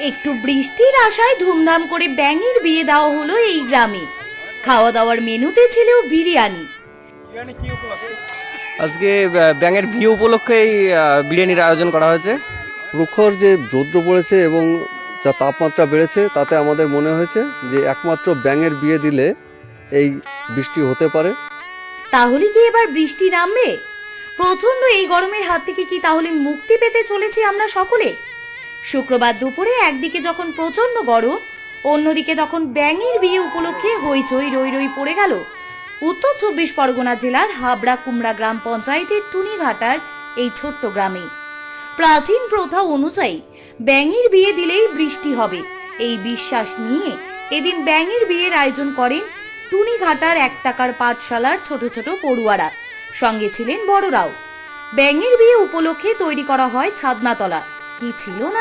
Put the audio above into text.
একটু বৃষ্টির আশায় ধুমধাম করে ব্যাঙের বিয়ে দেওয়া হলো এই গ্রামে। খাওয়া দাওয়ার মেনুতে ছিল বিরিয়ানি। আজকে ব্যাঙের বিয়ে উপলক্ষে এই বিরিয়ানির আয়োজন করা হয়েছে। প্রখর যে রৌদ্র পড়েছে এবং যা তাপমাত্রা বেড়েছে তাতে আমাদের মনে হয়েছে যে একমাত্র ব্যাঙের বিয়ে দিলে এই বৃষ্টি হতে পারে। তাহলে কি এবার বৃষ্টি নামবে? প্রচন্ড এই গরমের হাত থেকে কি তাহলে মুক্তি পেতে চলেছি আমরা সকলে? শুক্রবার দুপুরে একদিকে যখন প্রচন্ড গরম, অন্যদিকে তখন ব্যাঙের বিয়ে উপলক্ষে হইচই রই রই পড়ে গেল উত্তর 24 পরগনা জেলার হাবড়া কুমড়া গ্রাম পঞ্চায়েতের টুনিঘাটার এই ছোট্ট গ্রামে। প্রাচীন প্রথা অনুযায়ী ব্যাঙের বিয়ে দিলেই বৃষ্টি হবে, এই বিশ্বাস নিয়ে এদিন ব্যাঙের বিয়ের আয়োজন করেন টুনিঘাটার 1 টাকার পাঠশালার ছোট ছোট পড়ুয়ারা, সঙ্গে ছিলেন বড়রাও। ব্যাঙের বিয়ে উপলক্ষে তৈরি করা হয় ছাদনাতলা। কি ছিল না